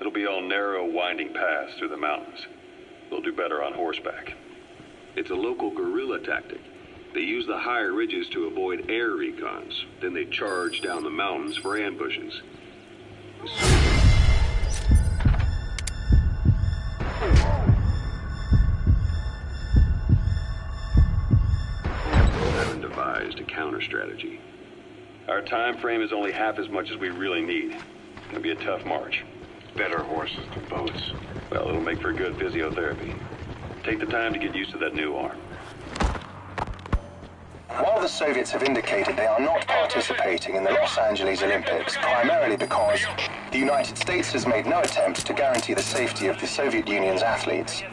It'll be all narrow, winding paths through the mountains. They'll do better on horseback. It's a local guerrilla tactic. They use the higher ridges to avoid air recons. Then they charge down the mountains for ambushes. Haven't devised a counter strategy. Our time frame is only half as much as we really need. It'll be a tough march. Better horses than boats. Well, it'll make for good physiotherapy. Take the time to get used to that new arm. While the Soviets have indicated they are not participating in the Los Angeles Olympics, primarily because the United States has made no attempt to guarantee the safety of the Soviet Union's athletes,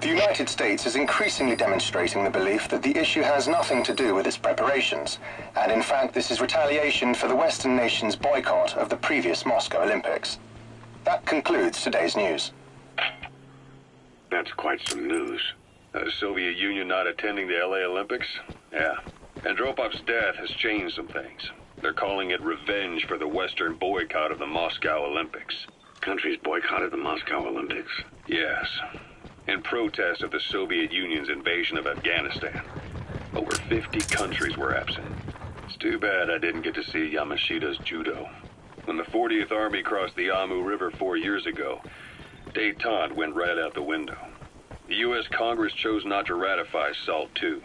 the United States is increasingly demonstrating the belief that the issue has nothing to do with its preparations, and in fact this is retaliation for the Western nations' boycott of the previous Moscow Olympics. That concludes today's news. That's quite some news. The Soviet Union not attending the LA Olympics? Yeah. Andropov's death has changed some things. They're calling it revenge for the Western boycott of the Moscow Olympics. Countries boycotted the Moscow Olympics? Yes. In protest of the Soviet Union's invasion of Afghanistan. Over 50 countries were absent. It's too bad I didn't get to see Yamashita's judo. When the 40th Army crossed the Amu River 4 years ago, détente went right out the window. The U.S. Congress chose not to ratify SALT II,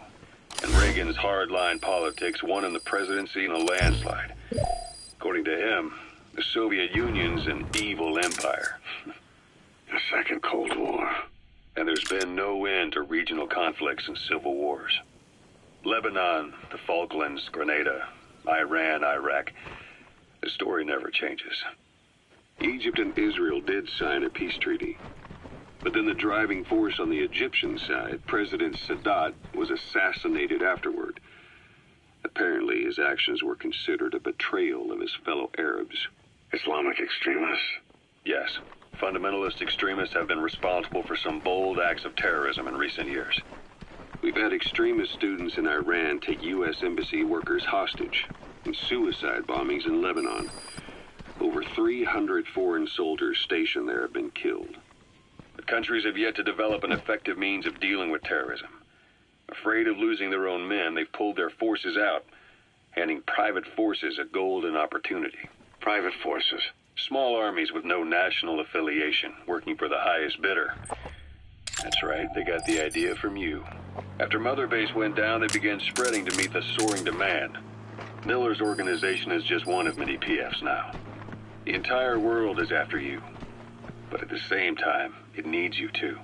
and Reagan's hardline politics won him the presidency in a landslide. According to him, the Soviet Union's an evil empire. A second Cold War. And there's been no end to regional conflicts and civil wars. Lebanon, the Falklands, Grenada, Iran, Iraq. The story never changes. Egypt and Israel did sign a peace treaty. But then the driving force on the Egyptian side, President Sadat, was assassinated afterward. Apparently, his actions were considered a betrayal of his fellow Arabs. Islamic extremists? Yes. Fundamentalist extremists have been responsible for some bold acts of terrorism in recent years. We've had extremist students in Iran take U.S. embassy workers hostage, and suicide bombings in Lebanon. Over 300 foreign soldiers stationed there have been killed. The countries have yet to develop an effective means of dealing with terrorism. Afraid of losing their own men, they've pulled their forces out, handing private forces a golden opportunity. Private forces? Small armies with no national affiliation, working for the highest bidder. That's right, they got the idea from you. After Mother Base went down, they began spreading to meet the soaring demand. Miller's organization is just one of many PFs now. The entire world is after you. But at the same time, it needs you too.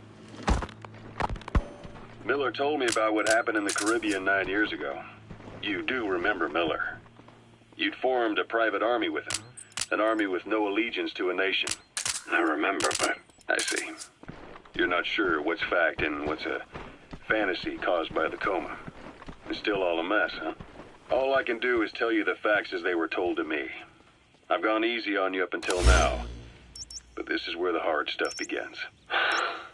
Miller told me about what happened in the Caribbean 9 years ago. You do remember Miller. You'd formed a private army with him. An army with no allegiance to a nation. I remember, but... I see. You're not sure what's fact and what's a fantasy caused by the coma. It's still all a mess, huh? All I can do is tell you the facts as they were told to me. I've gone easy on you up until now. But this is where the hard stuff begins.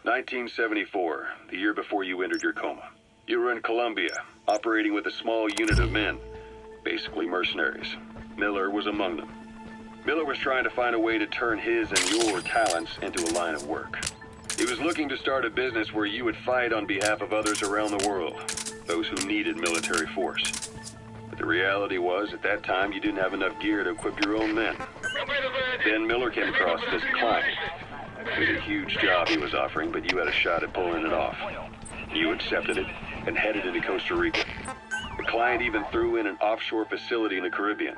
1974, the year before you entered your coma. You were in Colombia, operating with a small unit of men, basically mercenaries. Miller was among them. Miller was trying to find a way to turn his and your talents into a line of work. He was looking to start a business where you would fight on behalf of others around the world, those who needed military force. But the reality was, at that time, you didn't have enough gear to equip your own men. Then Miller came across this client. It was a huge job he was offering, but you had a shot at pulling it off. You accepted it and headed into Costa Rica. The client even threw in an offshore facility in the Caribbean.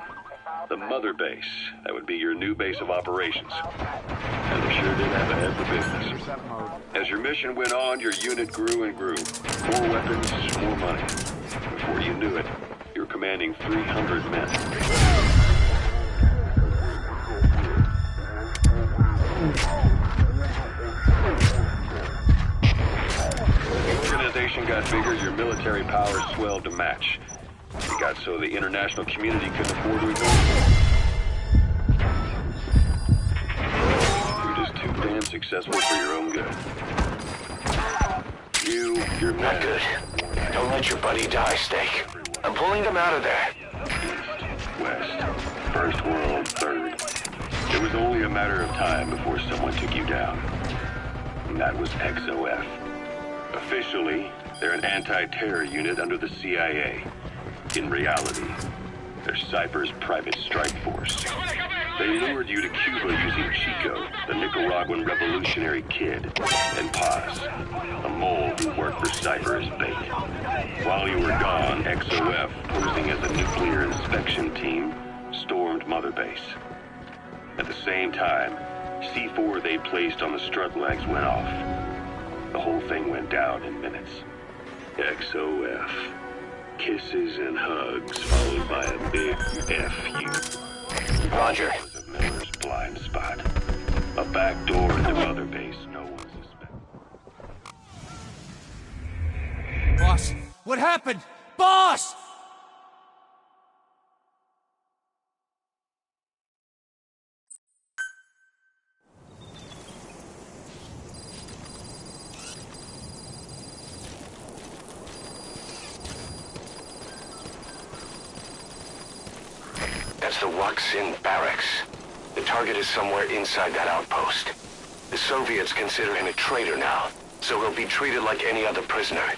The Mother Base, that would be your new base of operations. And they sure did have a head for business. As your mission went on, your unit grew and grew. More weapons, more money. Before you knew it, you were commanding 300 men. The organization got bigger, your military powers swelled to match. It got so the international community couldn't afford to ignore you. You're just too damn successful for your own good. You're not good. Don't let your buddy die, Steak. I'm pulling them out of there. East, west, first world, third. It was only a matter of time before someone took you down. And that was XOF. Officially, they're an anti-terror unit under the CIA. In reality, they're Cypher's private strike force. They lured you to Cuba using Chico, the Nicaraguan revolutionary kid, and Paz, a mole who worked for Cypher as bait. While you were gone, XOF, posing as a nuclear inspection team, stormed Mother Base. At the same time, C4 they placed on the strut legs went off. The whole thing went down in minutes. XOF. Kisses and hugs, followed by a big F you. Roger. It was a Miller's blind spot. A back door into Mother Base no one suspected. Boss, what happened? Boss! That's the Waksin barracks. The target is somewhere inside that outpost. The Soviets consider him a traitor now, so he'll be treated like any other prisoner.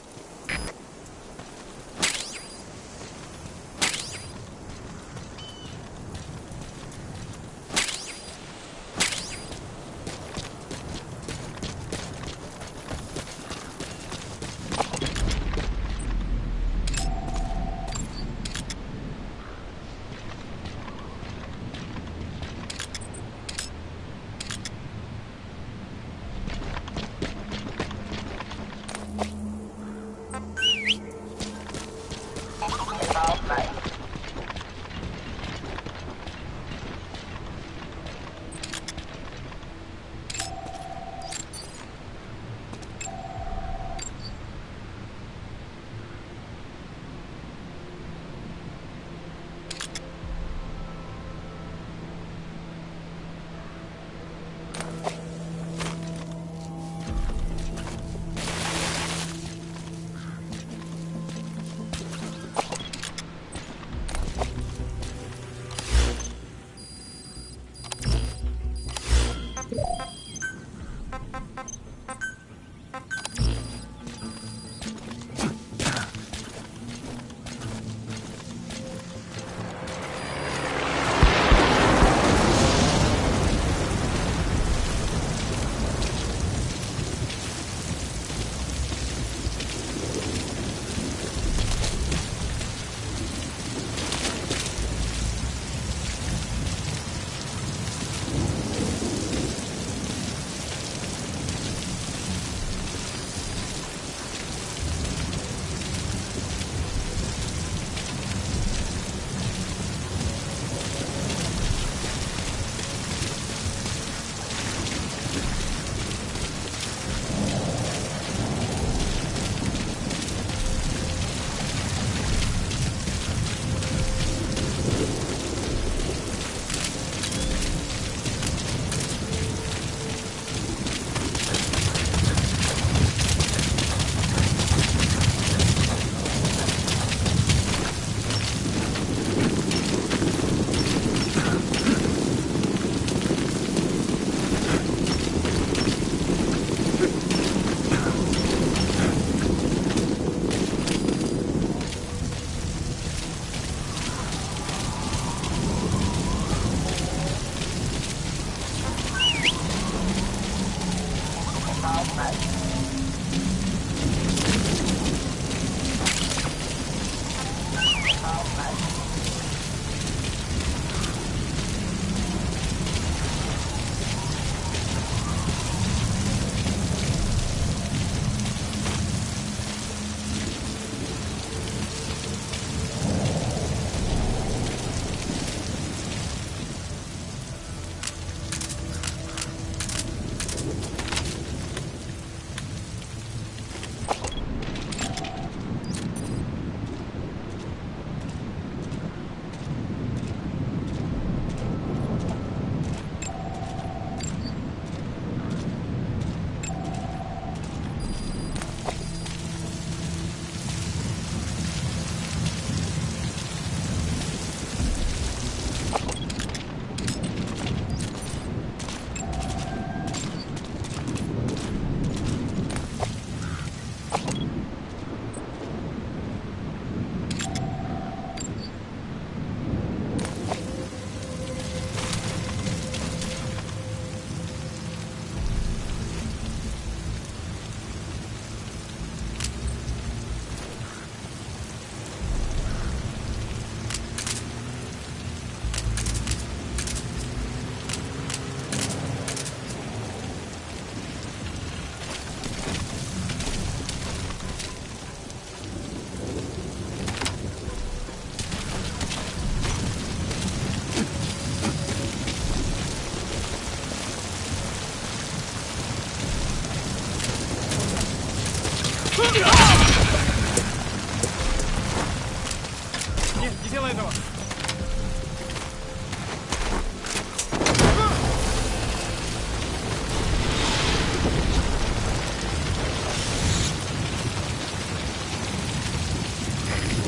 Нет, не делай этого!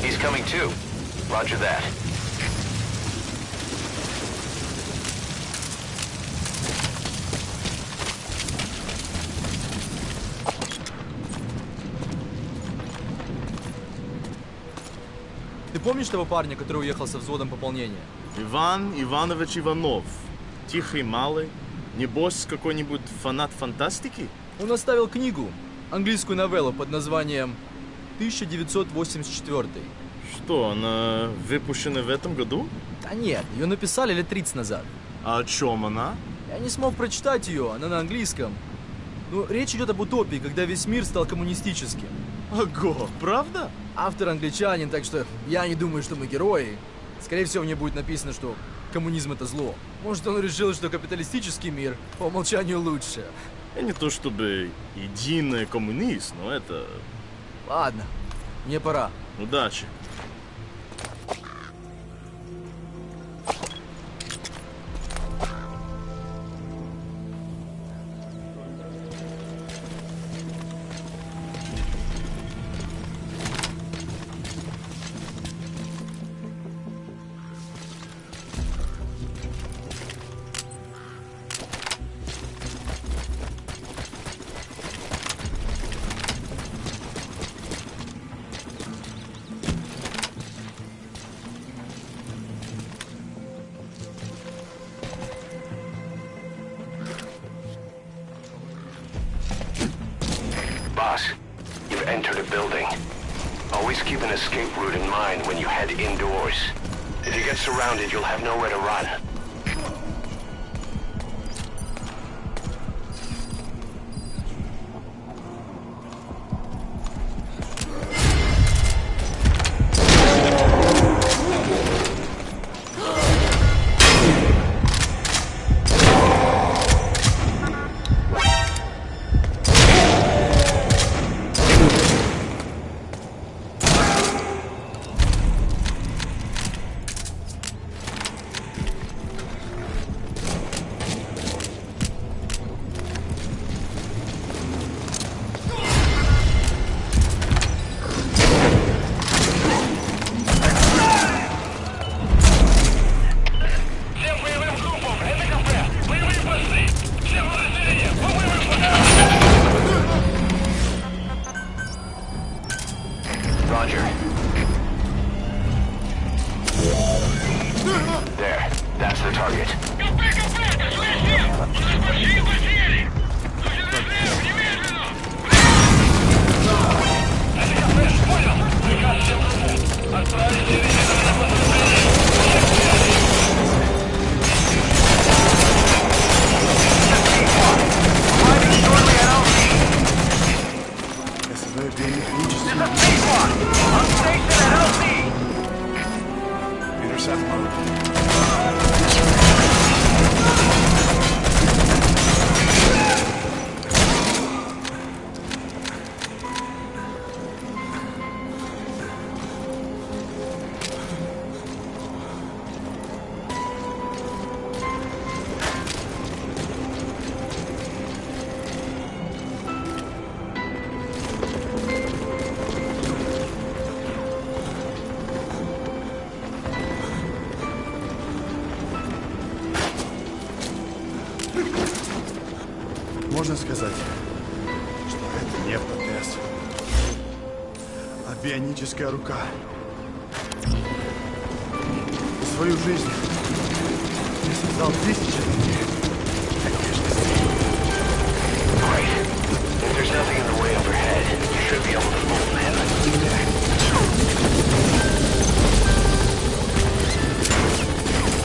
He's coming too. Roger that. Ты помнишь того парня, который уехал со взводом пополнения? Иван Иванович Иванов. Тихий, малый. Небось, какой-нибудь фанат фантастики? Он оставил книгу, английскую новеллу под названием 1984. Что, она выпущена в этом году? Да нет, ее написали лет 30 назад. А о чем она? Я не смог прочитать ее, она на английском. Ну, речь идет об утопии, когда весь мир стал коммунистическим. Ого, правда? Автор англичанин, так что я не думаю, что мы герои. Скорее всего, мне будет написано, что коммунизм это зло. Может, он решил, что капиталистический мир по умолчанию лучше. Я не то чтобы единый коммунист, но это... Ладно, мне пора. Удачи. Boss, you've entered a building. Always keep an escape route in mind when you head indoors. If you get surrounded, you'll have nowhere to run. Roger. There, that's the target. Можно сказать, что это не протез, а бионическая рука. Свою жизнь я создал тысячи таких конечностей. If there's nothing in the way overhead, you should be able to move him.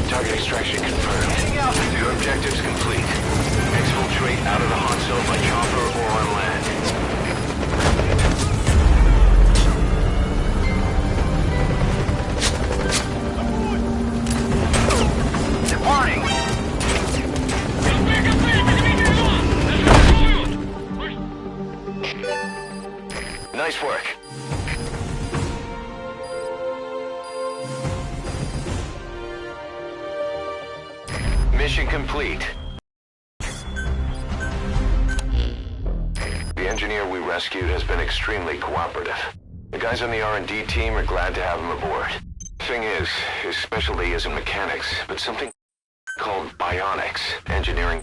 Target extraction confirmed. Your objective's complete. Exfiltrate out of the Hanzo by chopper or on land. Departing! Nice work. Mission complete. The engineer we rescued has been extremely cooperative. The guys on the R&D team are glad to have him aboard. Thing is, his specialty isn't mechanics, but something called bionics engineering.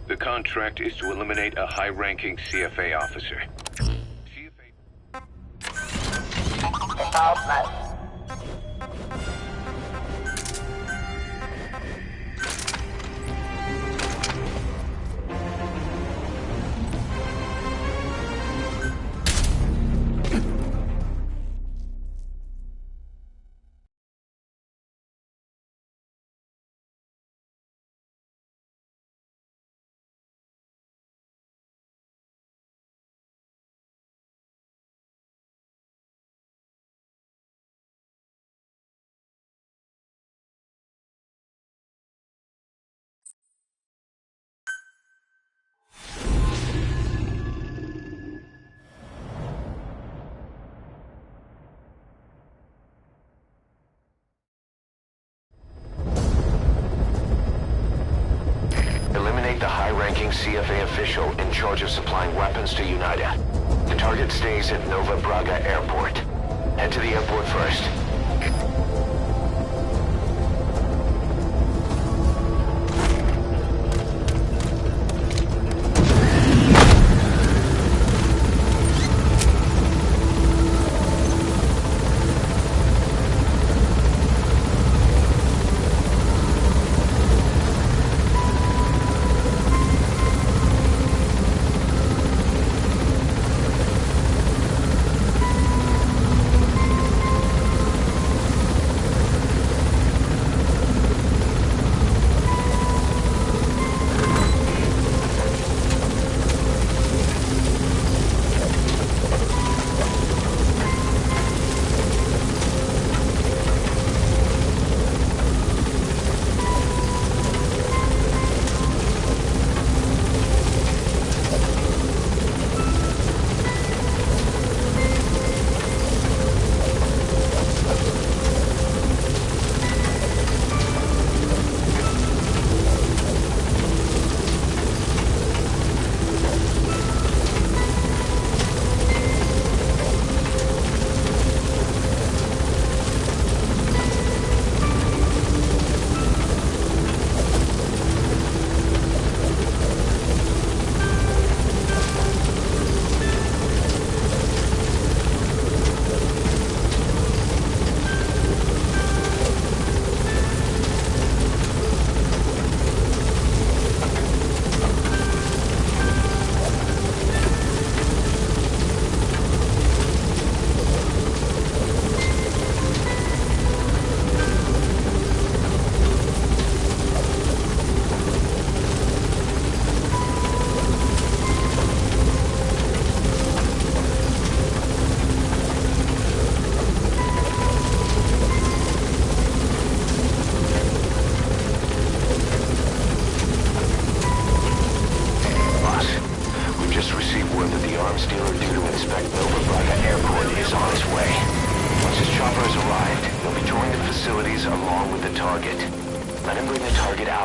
The contract is to eliminate a high-ranking CFA officer. The high-ranking CFA official in charge of supplying weapons to UNITA. The target stays at Nova Braga Airport. Head to the airport first.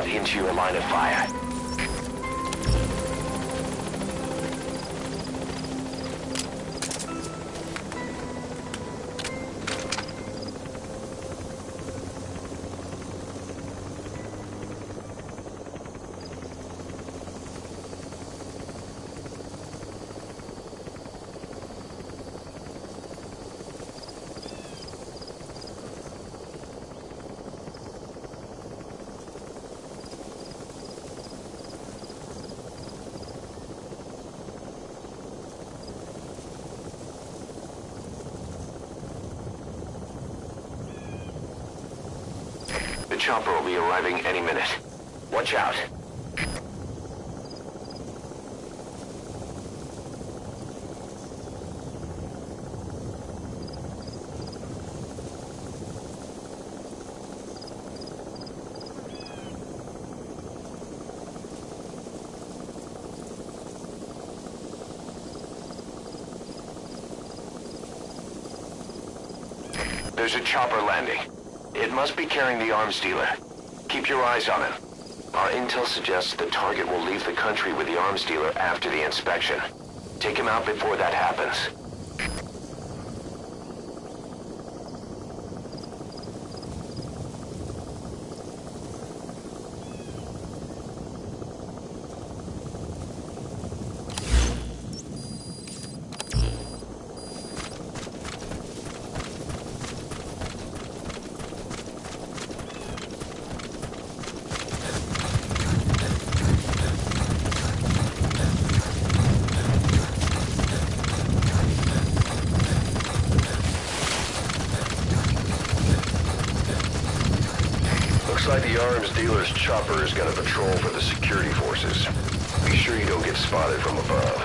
Into your line of fire. The chopper will be arriving any minute. Watch out. There's a chopper landing. It must be carrying the arms dealer. Keep your eyes on him. Our intel suggests the target will leave the country with the arms dealer after the inspection. Take him out before that happens. Looks like the arms dealer's chopper is gonna patrol for the security forces. Be sure you don't get spotted from above.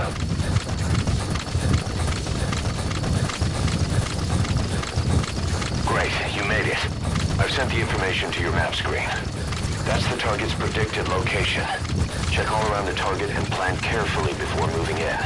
Great, you made it. I've sent the information to your map screen. That's the target's predicted location. Check all around the target and plan carefully before moving in.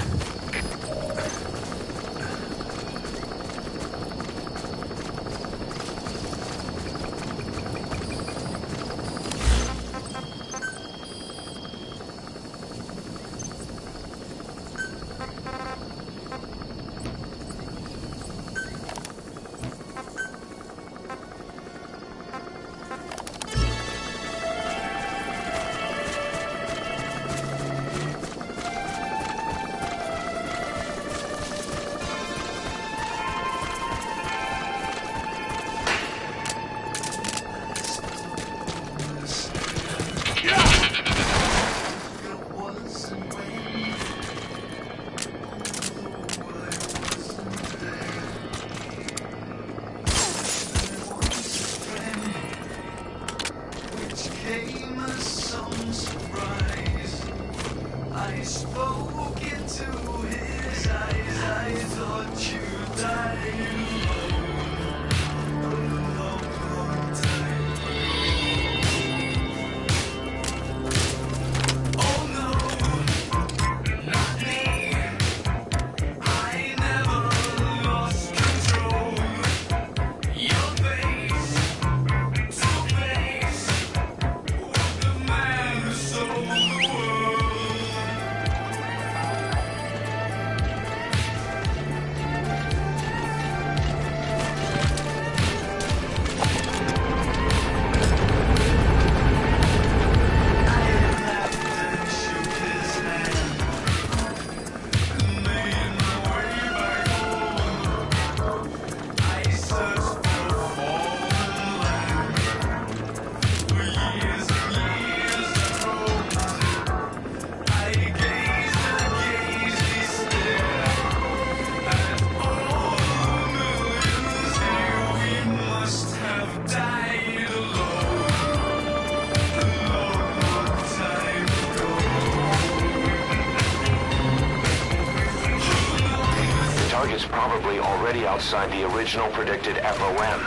Target's probably already outside the original predicted FOM.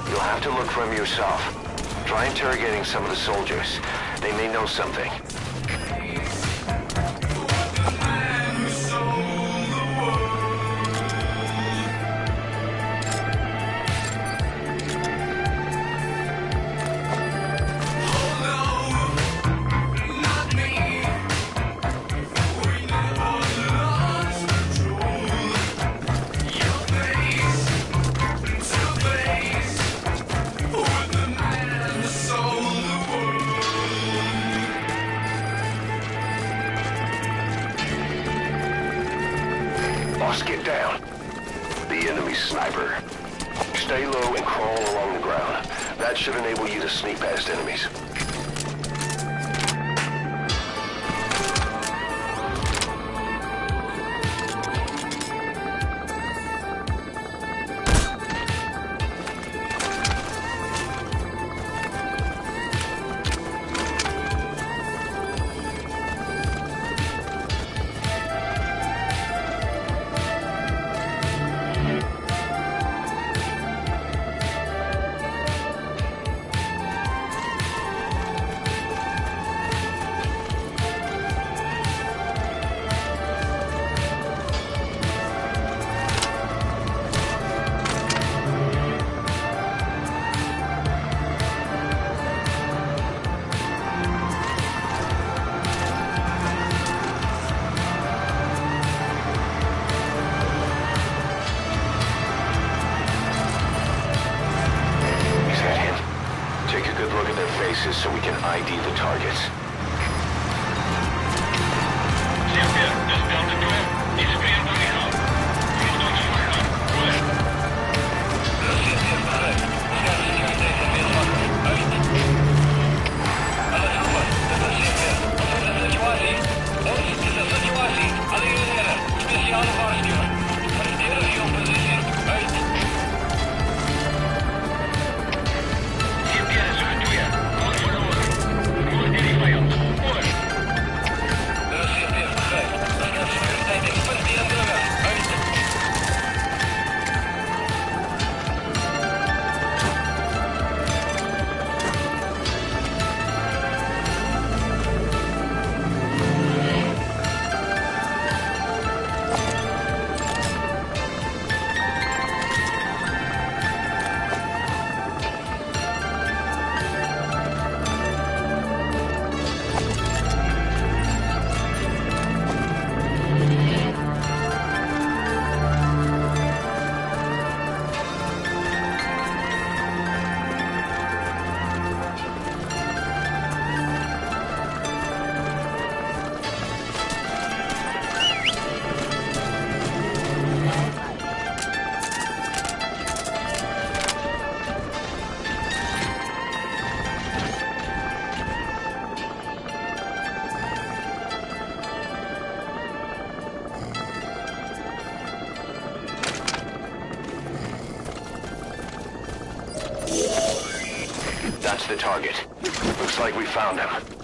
You'll have to look for him yourself. Try interrogating some of the soldiers. They may know something. Boss, get down. The enemy's sniper. Stay low and crawl along the ground. That should enable you to sneak past enemies. ID the targets. That's the target. Looks like we found him.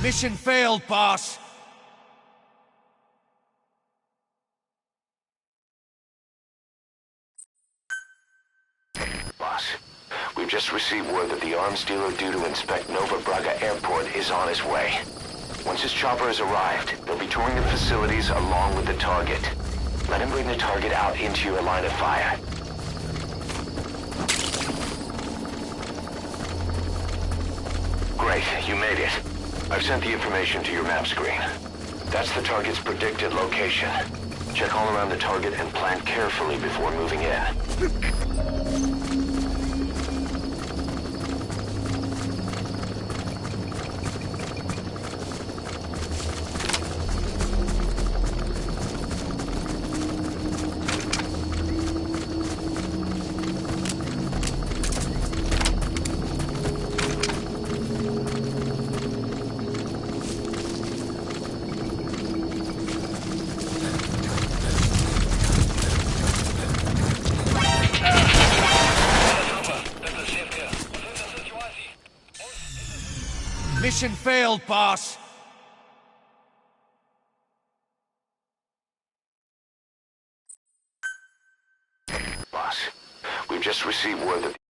Mission failed, boss. Boss, we've just received word that the arms dealer due to inspect Nova Braga Airport is on his way. Once his chopper has arrived, they'll be touring the facilities along with the target. Let him bring the target out into your line of fire. Great, you made it. I've sent the information to your map screen. That's the target's predicted location. Check all around the target and plan carefully before moving in. Mission failed, boss. Boss, we've just received received word that